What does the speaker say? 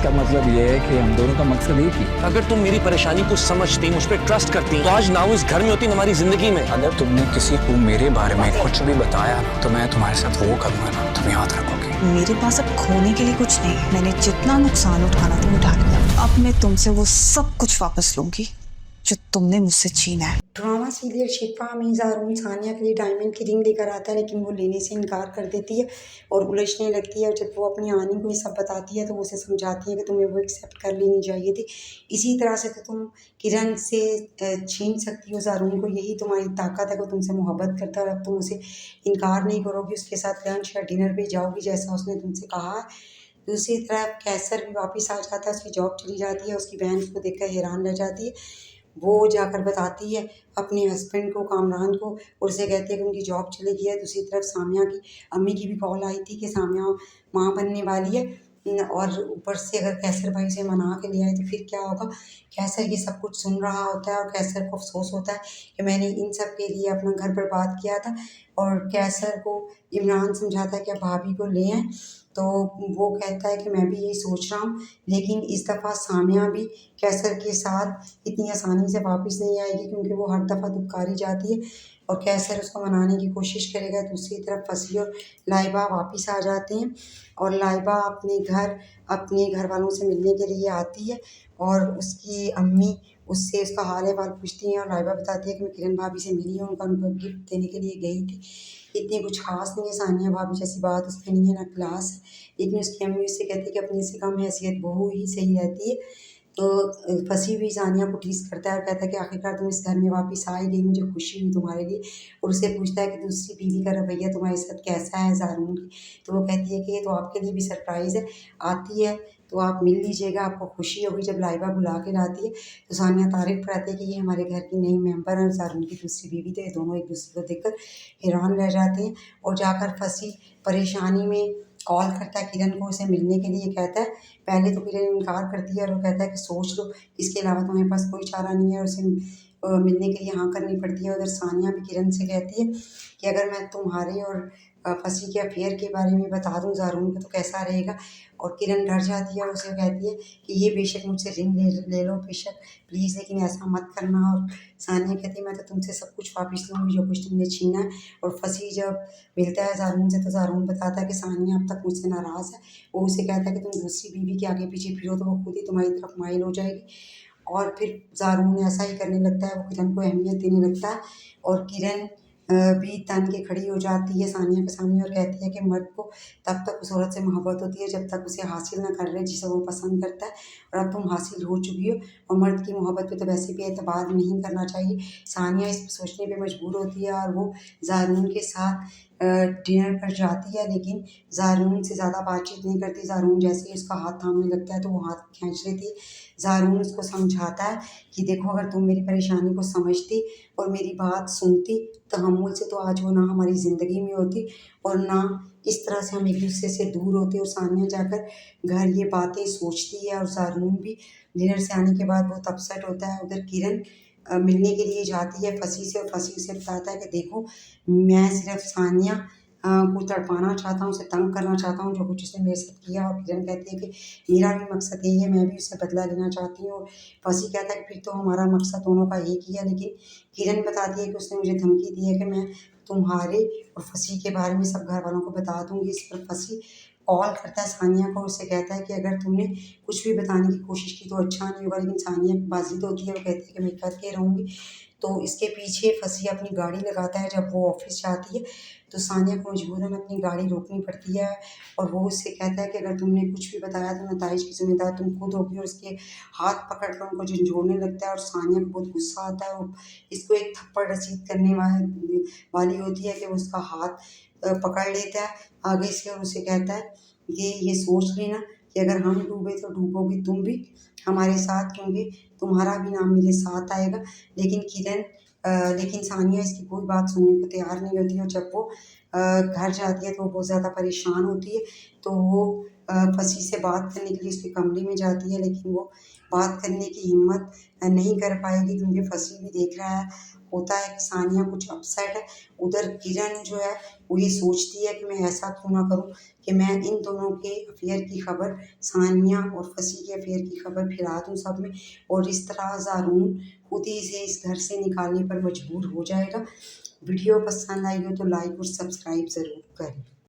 इसका मतलब ये है कि हम दोनों का मकसद एक ही। अगर तुम मेरी परेशानी को समझती, मुझ पर ट्रस्ट करती, तो आज ना वो इस घर में होती, न हमारी जिंदगी में। अगर तुमने किसी को मेरे बारे में कुछ भी बताया ना, तो मैं तुम्हारे साथ वो करूंगा ना, तुम याद रखोगे। मेरे पास अब खोने के लिए कुछ नहीं है। मैंने जितना नुकसान उठाना था उठा लिया। अब मैं तुमसे वो सब कुछ वापस लूंगी जो तुमने मुझसे छीना है। ड्रामा सीरियल शिफा में ज़ारून सानिया के लिए डायमंड की रिंग लेकर आता है, लेकिन वो लेने से इनकार कर देती है और उलझने लगती है। और जब वो अपनी आनी को ये सब बताती है तो वो उसे समझाती है कि तुम्हें वो एक्सेप्ट कर लेनी चाहिए थी। इसी तरह से तो तुम किरण से छीन सकती हो ज़ारून को, यही तुम्हारी ताकत है। वो तुमसे मोहब्बत करता है और अब तुम उसे इनकार नहीं करोगी, उसके साथ लंच या डिनर पे जाओगी जैसा उसने तुमसे कहा है। दूसरी तरफ कैसर भी वापस आ जाता है, उसकी जॉब चली जाती है। उसकी बहन उसको देखकर हैरान रह जाती है। वो जाकर बताती है अपने हस्बैंड को, कामरान को, और उसे कहती है कि उनकी जॉब चली गई है। दूसरी तरफ सामिया की अम्मी की भी कॉल आई थी कि सामिया माँ बनने वाली है, और ऊपर से अगर कैसर भाई से मना के ले आए तो फिर क्या होगा। कैसर ये सब कुछ सुन रहा होता है और कैसर को अफसोस होता है कि मैंने इन सब के लिए अपना घर बर्बाद किया था। और कैसर को इमरान समझाता है कि अब भाभी को ले आएँ, तो वो कहता है कि मैं भी यही सोच रहा हूँ, लेकिन इस दफ़ा सामिया भी कैसर के साथ इतनी आसानी से वापस नहीं आएगी, क्योंकि वो हर दफ़ा दुबकारी जाती है और कैसर उसको मनाने की कोशिश करेगा। दूसरी तरफ फसी और लाइबा वापस आ जाते हैं और लाइबा अपने घर वालों से मिलने के लिए आती है और उसकी अम्मी उससे उसका हाल अहवाल पूछती हैं और लाइबा बताती है कि मैं किरण भाभी से मिली हूँ, उनको गिफ्ट देने के लिए गई थी। इतनी कुछ खास नहीं है, सानिया भाभी जैसी बात उसमें नहीं है, ना क्लास है। लेकिन उसकी अम्मी उससे कहती है कि अपने से कम हैसियत बहू ही सही रहती है। तो फंसी हुई सानिया को टीज़ करता है और कहता है कि आखिरकार तुम इस घर में वापस आ ही गई, मुझे खुशी हुई तुम्हारे लिए। और उससे पूछता है कि दूसरी बीवी का रवैया तुम्हारे साथ कैसा है ज़ारून की। तो वो कहती है कि ये तो आपके लिए भी सरप्राइज़ है, आती है तो आप मिल लीजिएगा, आपको खुशी होगी। जब लाइबा बुला के लाती है तो सानिया तारीफ़ कराती है कि ये हमारे घर की नई मेंबर है और ज़ारून की दूसरी बीवी। तो ये दोनों एक दूसरे को देखकर हैरान रह जाते हैं और जाकर फंसी परेशानी में कॉल करता है किरण को उसे मिलने के लिए। कहता है, पहले तो किरण इनकार करती है और वो कहता है कि सोच लो, इसके अलावा तुम्हारे पास कोई चारा नहीं है, और उसे मिलने के लिए हाँ करनी पड़ती है। उधर सानिया भी किरण से कहती है कि अगर मैं तुम्हारे और फंसी के अफेयर के बारे में बता दूँ ज़ारून को तो कैसा रहेगा। और किरण डर जाती है और उसे कहती है कि ये बेशक मुझसे रिंग ले लो बेशक, प्लीज़, लेकिन ऐसा मत करना। और सानिया कहती है मैं तो तुमसे सब कुछ वापस लूँगी जो कुछ तुमने छीना है। और फंसी जब मिलता है ज़ारून से तो ज़ारून बताता है कि सानिया अब तक मुझसे नाराज़ है। वो उसे कहता है कि तुम दूसरी बीवी के आगे पीछे फिरो तो वो खुद ही तुम्हारी तरफ माइल हो जाएगी। और फिर ज़ारून ऐसा ही करने लगता है, वो किरण को अहमियत देने लगता है। और किरण भी तन के खड़ी हो जाती है सानिया के सामने और कहती है कि मर्द को तब तक उस औरत से मोहब्बत होती है जब तक उसे हासिल ना कर ले जिसे वो पसंद करता है, और अब तुम हासिल हो चुकी हो और मर्द की मोहब्बत पे तो वैसे भी एतबार नहीं करना चाहिए। सानिया इस सोचने पे मजबूर होती है और वो ज़ारून के साथ डिनर पर जाती है, लेकिन ज़ारून से ज़्यादा बातचीत नहीं करती। ज़ारून जैसे ही उसका हाथ थामने लगता है तो वो हाथ खींच लेती है। ज़ारून उसको समझाता है कि देखो, अगर तुम मेरी परेशानी को समझती और मेरी बात सुनती तहम्मुल से, तो आज वो ना हमारी ज़िंदगी में होती और ना इस तरह से हम एक दूसरे से दूर होते। और सानिया जाकर घर ये बातें सोचती है और ज़ारून भी डिनर से आने के बाद बहुत अपसेट होता है। उधर किरण मिलने के लिए जाती है फंसी से और फंसी उसे बताता है कि देखो, मैं सिर्फ सानिया को तड़पाना चाहता हूँ, उसे तंग करना चाहता हूँ जो कुछ उसने मेरे साथ किया। और किरण कहती है कि मेरा भी मकसद यही है, मैं भी उससे बदला लेना चाहती हूँ। और फंसी कहता है कि फिर तो हमारा मकसद दोनों का एक ही है। लेकिन किरण बताती है कि उसने मुझे धमकी दी है कि मैं तुम्हारे और फंसी के बारे में सब घर वालों को बता दूँगी। इस पर फंसी कॉल करता है सानिया को, उससे कहता है कि अगर तुमने कुछ भी बताने की कोशिश की तो अच्छा नहीं होगा। लेकिन सानिया की बाज़िद होती है, वो कहती है कि मैं करके रहूँगी। तो इसके पीछे फंसी अपनी गाड़ी लगाता है। जब वो ऑफिस जाती है तो सानिया को मजबूरन अपनी गाड़ी रोकनी पड़ती है और वो उससे कहता है कि अगर तुमने कुछ भी बताया तो नताइज की ज़िम्मेदार तुम खुद होगी। और उसके हाथ पकड़ कर उनको झंझोड़ने लगता है और सानिया को बहुत गुस्सा आता है। वो इसको एक थप्पड़ रसीद करने वाली होती है कि वो उसका हाथ पकड़ लेता है आगे से और उसे कहता है कि ये सोच लेना कि अगर हम डूबे तो डूबोगी तुम भी हमारे साथ, क्योंकि तुम्हारा भी नाम मेरे साथ आएगा। लेकिन सानिया इसकी कोई बात सुनने को तैयार नहीं होती। और जब वो घर जाती है तो वो बहुत ज़्यादा परेशान होती है। तो वो फंसी से बात करने के लिए उसके कमरे में जाती है, लेकिन वो बात करने की हिम्मत नहीं कर पाएगी क्योंकि फंसी भी देख रहा है होता है कि सानिया कुछ अपसेट है, उधर किरण जो है वो ये सोचती है कि मैं ऐसा क्यों ना करूं कि मैं इन दोनों के अफेयर की खबर, सानिया और फसी के अफेयर की खबर फैला दूं सब में, और इस तरह ज़ारून खुद ही इसे इस घर से निकालने पर मजबूर हो जाएगा। वीडियो पसंद आई हो तो लाइक और सब्सक्राइब ज़रूर करें।